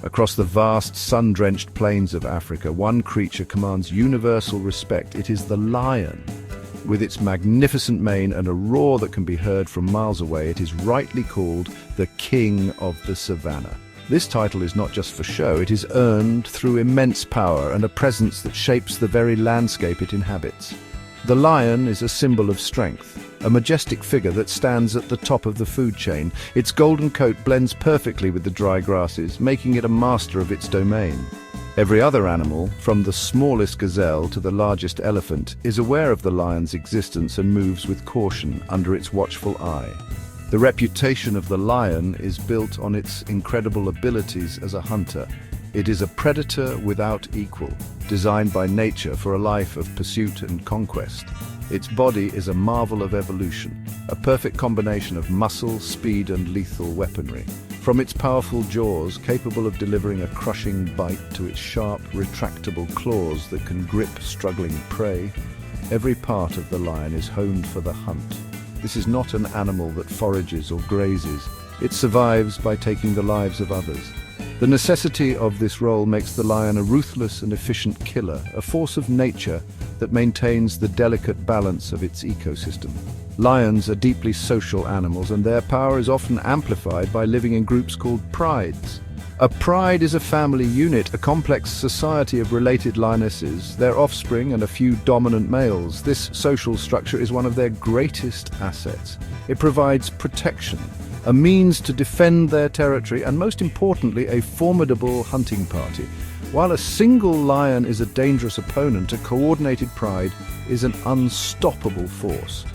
Across the vast, sun-drenched plains of Africa, one creature commands universal respect. It is the lion. With its magnificent mane and a roar that can be heard from miles away, it is rightly called the king of the savanna. This title is not just for show, it is earned through immense power and a presence that shapes the very landscape it inhabits. The lion is a symbol of strength, a majestic figure that stands at the top of the food chain. Its golden coat blends perfectly with the dry grasses, making it a master of its domain. Every other animal, from the smallest gazelle to the largest elephant, is aware of the lion's existence and moves with caution under its watchful eye. The reputation of the lion is built on its incredible abilities as a hunter. It is a predator without equal, designed by nature for a life of pursuit and conquest. Its body is a marvel of evolution, a perfect combination of muscle, speed, and lethal weaponry. From its powerful jaws, capable of delivering a crushing bite, to its sharp, retractable claws that can grip struggling prey, every part of the lion is honed for the hunt. This is not an animal that forages or grazes. It survives by taking the lives of others. The necessity of this role makes the lion a ruthless and efficient killer, a force of nature that maintains the delicate balance of its ecosystem. Lions are deeply social animals, and their power is often amplified by living in groups called prides. A pride is a family unit, a complex society of related lionesses, their offspring, and a few dominant males. This social structure is one of their greatest assets. It provides protection, a means to defend their territory, and most importantly, a formidable hunting party. While a single lion is a dangerous opponent, a coordinated pride is an unstoppable force.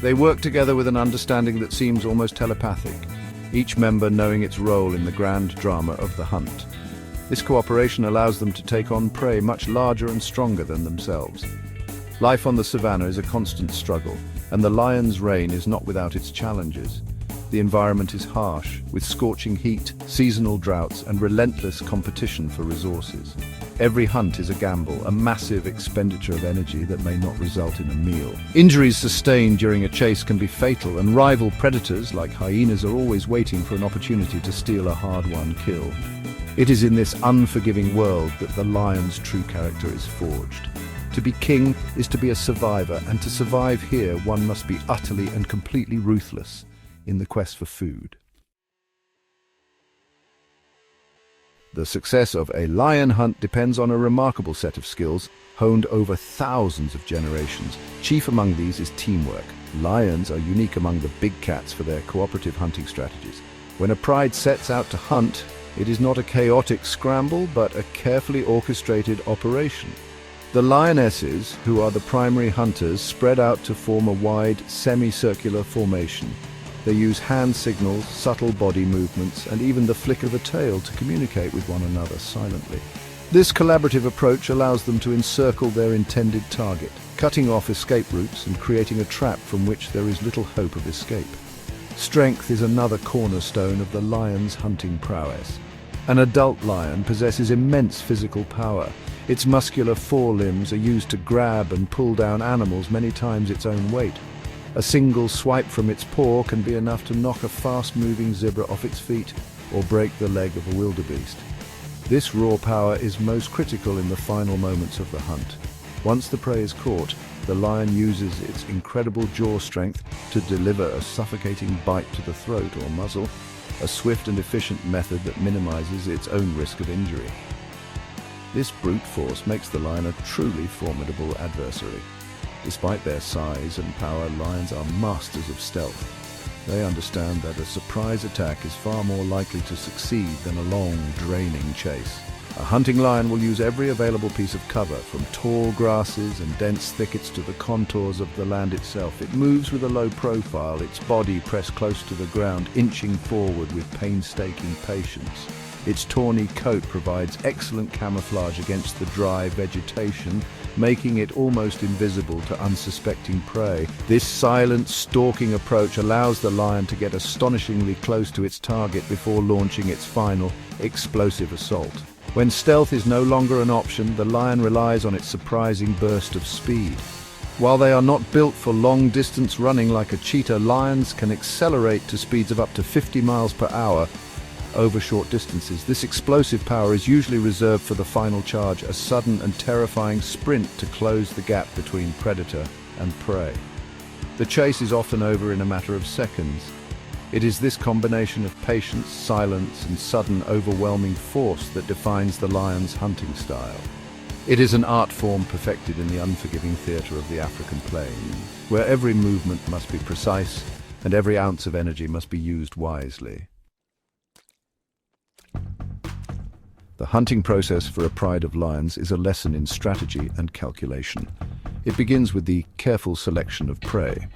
They work together with an understanding that seems almost telepathic, each member knowing its role in the grand drama of the hunt. This cooperation allows them to take on prey much larger and stronger than themselves. Life on the savanna is a constant struggle, and the lion's reign is not without its challenges. The environment is harsh, with scorching heat, seasonal droughts, and relentless competition for resources. Every hunt is a gamble, a massive expenditure of energy that may not result in a meal. Injuries sustained during a chase can be fatal, and rival predators, like hyenas, are always waiting for an opportunity to steal a hard-won kill. It is in this unforgiving world that the lion's true character is forged. To be king is to be a survivor, and to survive here, one must be utterly and completely ruthless in the quest for food. The success of a lion hunt depends on a remarkable set of skills honed over thousands of generations. Chief among these is teamwork. Lions are unique among the big cats for their cooperative hunting strategies. When a pride sets out to hunt, it is not a chaotic scramble, but a carefully orchestrated operation. The lionesses, who are the primary hunters, spread out to form a wide, semicircular formation. They use hand signals, subtle body movements, and even the flick of a tail to communicate with one another silently. This collaborative approach allows them to encircle their intended target, cutting off escape routes and creating a trap from which there is little hope of escape. Strength is another cornerstone of the lion's hunting prowess. An adult lion possesses immense physical power. Its muscular forelimbs are used to grab and pull down animals many times its own weight. A single swipe from its paw can be enough to knock a fast-moving zebra off its feet or break the leg of a wildebeest. This raw power is most critical in the final moments of the hunt. Once the prey is caught, the lion uses its incredible jaw strength to deliver a suffocating bite to the throat or muzzle, a swift and efficient method that minimizes its own risk of injury. This brute force makes the lion a truly formidable adversary. Despite their size and power, lions are masters of stealth. They understand that a surprise attack is far more likely to succeed than a long, draining chase. A hunting lion will use every available piece of cover, from tall grasses and dense thickets to the contours of the land itself. It moves with a low profile, its body pressed close to the ground, inching forward with painstaking patience. Its tawny coat provides excellent camouflage against the dry vegetation, making it almost invisible to unsuspecting prey. This silent, stalking approach allows the lion to get astonishingly close to its target before launching its final, explosive assault. When stealth is no longer an option, the lion relies on its surprising burst of speed. While they are not built for long-distance running like a cheetah, lions can accelerate to speeds of up to 50 miles per hour, over short distances. This explosive power is usually reserved for the final charge, a sudden and terrifying sprint to close the gap between predator and prey. The chase is often over in a matter of seconds. It is this combination of patience, silence, and sudden, overwhelming force that defines the lion's hunting style. It is an art form perfected in the unforgiving theatre of the African plains, where every movement must be precise and every ounce of energy must be used wisely. The hunting process for a pride of lions is a lesson in strategy and calculation. It begins with the careful selection of prey.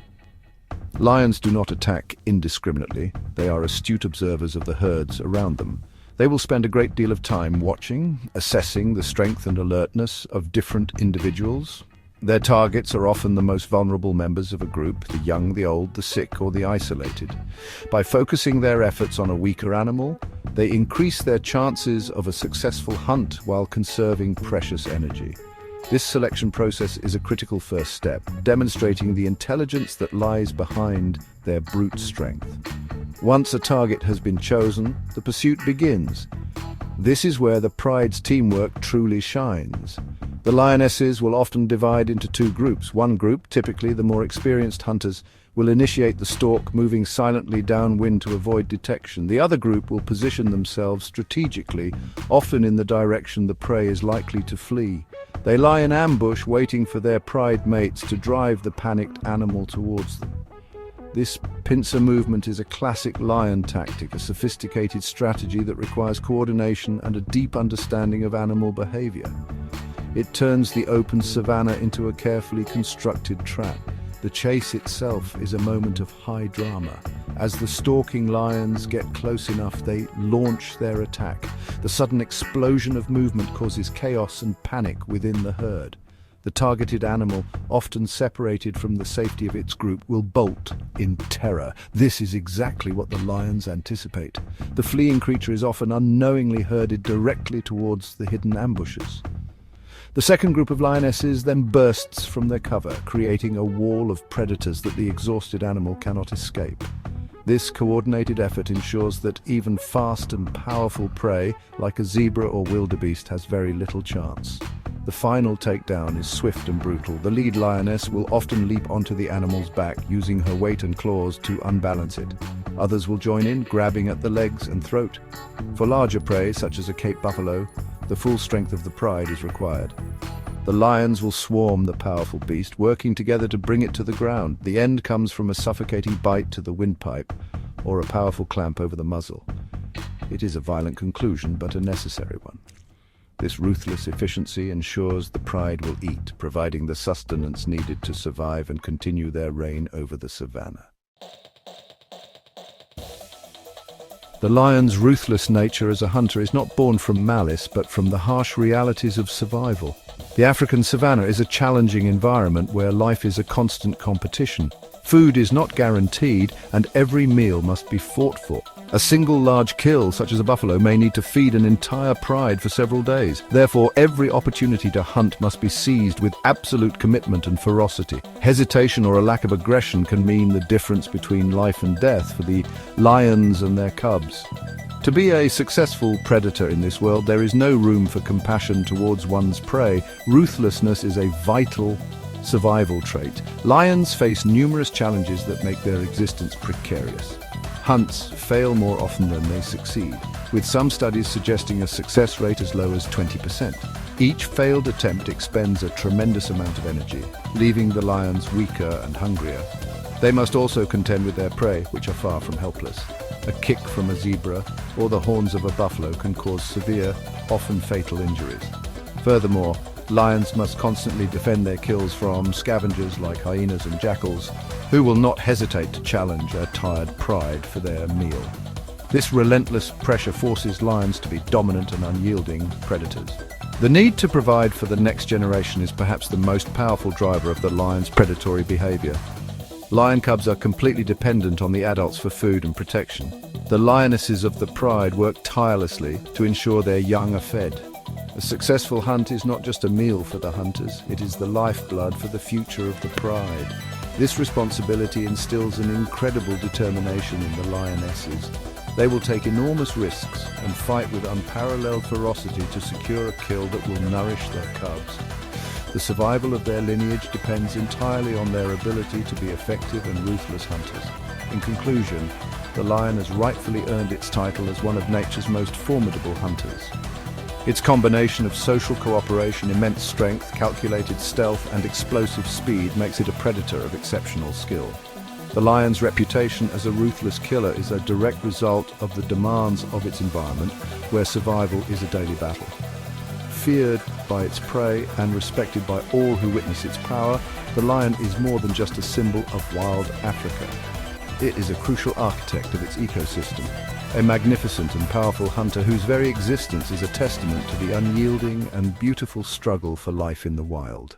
Lions do not attack indiscriminately. They are astute observers of the herds around them. They will spend a great deal of time watching, assessing the strength and alertness of different individuals. Their targets are often the most vulnerable members of a group, the young, the old, the sick, or the isolated. By focusing their efforts on a weaker animal, they increase their chances of a successful hunt while conserving precious energy. This selection process is a critical first step, demonstrating the intelligence that lies behind their brute strength. Once a target has been chosen, the pursuit begins. This is where the pride's teamwork truly shines. The lionesses will often divide into two groups. One group, typically the more experienced hunters, will initiate the stalk, moving silently downwind to avoid detection. The other group will position themselves strategically, often in the direction the prey is likely to flee. They lie in ambush, waiting for their pride mates to drive the panicked animal towards them. This pincer movement is a classic lion tactic, a sophisticated strategy that requires coordination and a deep understanding of animal behavior. It turns the open savanna into a carefully constructed trap. The chase itself is a moment of high drama. As the stalking lions get close enough, they launch their attack. The sudden explosion of movement causes chaos and panic within the herd. The targeted animal, often separated from the safety of its group, will bolt in terror. This is exactly what the lions anticipate. The fleeing creature is often unknowingly herded directly towards the hidden ambushes. The second group of lionesses then bursts from their cover, creating a wall of predators that the exhausted animal cannot escape. This coordinated effort ensures that even fast and powerful prey, like a zebra or wildebeest, has very little chance. The final takedown is swift and brutal. The lead lioness will often leap onto the animal's back, using her weight and claws to unbalance it. Others will join in, grabbing at the legs and throat. For larger prey, such as a Cape buffalo, the full strength of the pride is required. The lions will swarm the powerful beast, working together to bring it to the ground. The end comes from a suffocating bite to the windpipe, or a powerful clamp over the muzzle. It is a violent conclusion, but a necessary one. This ruthless efficiency ensures the pride will eat, providing the sustenance needed to survive and continue their reign over the savanna. The lion's ruthless nature as a hunter is not born from malice, but from the harsh realities of survival. The African savanna is a challenging environment where life is a constant competition. Food is not guaranteed, and every meal must be fought for. A single large kill, such as a buffalo, may need to feed an entire pride for several days. Therefore, every opportunity to hunt must be seized with absolute commitment and ferocity. Hesitation or a lack of aggression can mean the difference between life and death for the lions and their cubs. To be a successful predator in this world, there is no room for compassion towards one's prey. Ruthlessness is a vital survival trait. Lions face numerous challenges that make their existence precarious. Hunts fail more often than they succeed, with some studies suggesting a success rate as low as 20%. Each failed attempt expends a tremendous amount of energy, leaving the lions weaker and hungrier. They must also contend with their prey, which are far from helpless. A kick from a zebra or the horns of a buffalo can cause severe, often fatal injuries. Furthermore, lions must constantly defend their kills from scavengers like hyenas and jackals, who will not hesitate to challenge a tired pride for their meal. This relentless pressure forces lions to be dominant and unyielding predators. The need to provide for the next generation is perhaps the most powerful driver of the lion's predatory behavior. Lion cubs are completely dependent on the adults for food and protection. The lionesses of the pride work tirelessly to ensure their young are fed. A successful hunt is not just a meal for the hunters, it is the lifeblood for the future of the pride. This responsibility instills an incredible determination in the lionesses. They will take enormous risks and fight with unparalleled ferocity to secure a kill that will nourish their cubs. The survival of their lineage depends entirely on their ability to be effective and ruthless hunters. In conclusion, the lion has rightfully earned its title as one of nature's most formidable hunters. Its combination of social cooperation, immense strength, calculated stealth, and explosive speed makes it a predator of exceptional skill. The lion's reputation as a ruthless killer is a direct result of the demands of its environment, where survival is a daily battle. Feared by its prey and respected by all who witness its power, the lion is more than just a symbol of wild Africa. It is a crucial architect of its ecosystem, a magnificent and powerful hunter whose very existence is a testament to the unyielding and beautiful struggle for life in the wild.